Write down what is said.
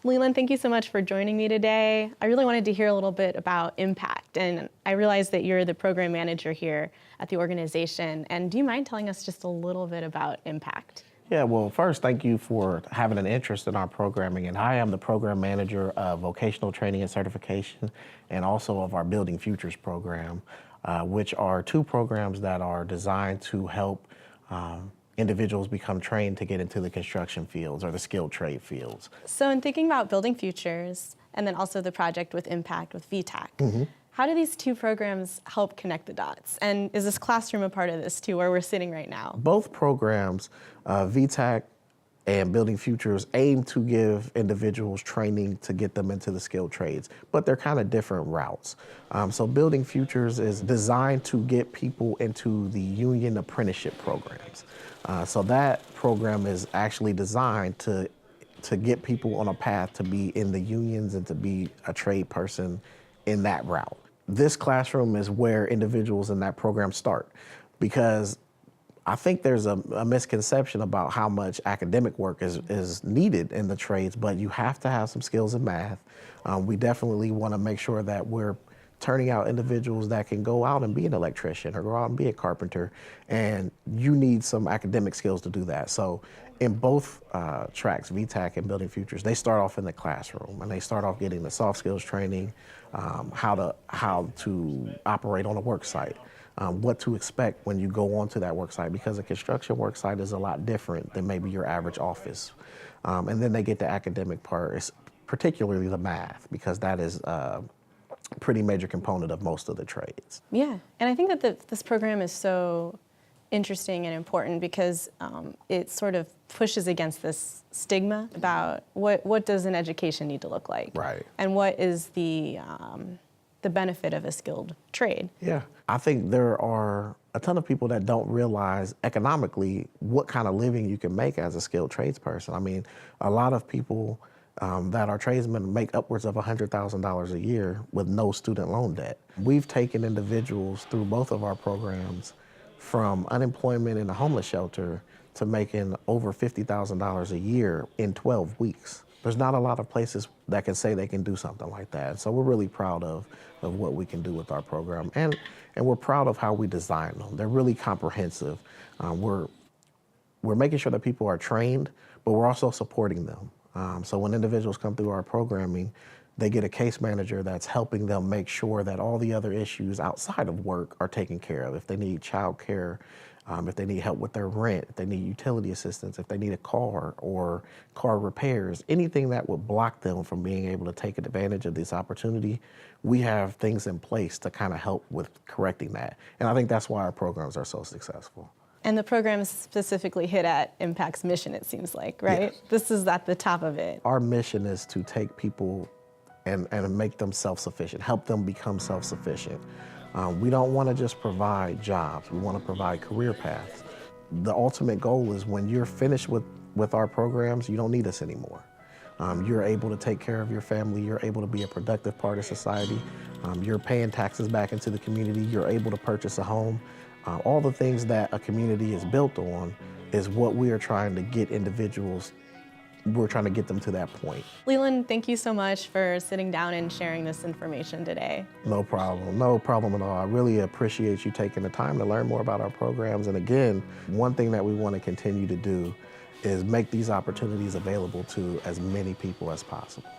Leland, thank you so much for joining me today. I really wanted to hear a little bit about Impact, and I realize that you're the program manager here at the organization. And do you mind telling us just a little bit about Impact? Yeah, well, first, thank you for having an interest in our programming. And I am the program manager of vocational training and certification, and also of our Building Futures program, which are two programs that are designed to help individuals become trained to get into the construction fields or the skilled trade fields. So in thinking about Building Futures, and then also the project with Impact with VTAC, how do these two programs help connect the dots? And is this classroom a part of this too, where we're sitting right now? Both programs, VTAC and Building Futures, aim to give individuals training to get them into the skilled trades, but they're kind of different routes. So Building Futures is designed to get people into the union apprenticeship programs. So that program is actually designed to get people on a path to be in the unions and to be a trade person in that route. This classroom is where individuals in that program start, because I think there's a misconception about how much academic work is needed in the trades, but you have to have some skills in math. We definitely want to make sure that we're turning out individuals that can go out and be an electrician or go out and be a carpenter, and you need some academic skills to do that. So in both tracks, VTAC and Building Futures, they start off in the classroom, and they start off getting the soft skills training, how to operate on a work site, what to expect when you go onto that work site, because a construction work site is a lot different than maybe your average office. And then they get the academic part, particularly the math, because that is pretty major component of most of the trades. Yeah, and I think that this program is so interesting and important because it sort of pushes against this stigma about what does an education need to look like, right? And what is the benefit of a skilled trade. Yeah, I think there are a ton of people that don't realize economically what kind of living you can make as a skilled tradesperson. I mean, a lot of people that are tradesmen make upwards of $100,000 a year with no student loan debt. We've taken individuals through both of our programs from unemployment in a homeless shelter to making over $50,000 a year in 12 weeks. There's not a lot of places that can say they can do something like that. So we're really proud of what we can do with our program. And we're proud of how we design them. They're really comprehensive. We're making sure that people are trained, but we're also supporting them. So when individuals come through our programming, they get a case manager that's helping them make sure that all the other issues outside of work are taken care of. If they need child care, if they need help with their rent, if they need utility assistance, if they need a car or car repairs, anything that would block them from being able to take advantage of this opportunity, we have things in place to kind of help with correcting that. And I think that's why our programs are so successful. And the programs specifically hit at Impact's mission, it seems like, right? Yes. This is at the top of it. Our mission is to take people and make them self-sufficient, help them become self-sufficient. We don't want to just provide jobs. We want to provide career paths. The ultimate goal is when you're finished with our programs, you don't need us anymore. You're able to take care of your family. You're able to be a productive part of society. You're paying taxes back into the community. You're able to purchase a home. All the things that a community is built on is what we are trying to get individuals. We're trying to get them to that point. Leland, thank you so much for sitting down and sharing this information today. No problem at all. I really appreciate you taking the time to learn more about our programs. And again, one thing that we want to continue to do is make these opportunities available to as many people as possible.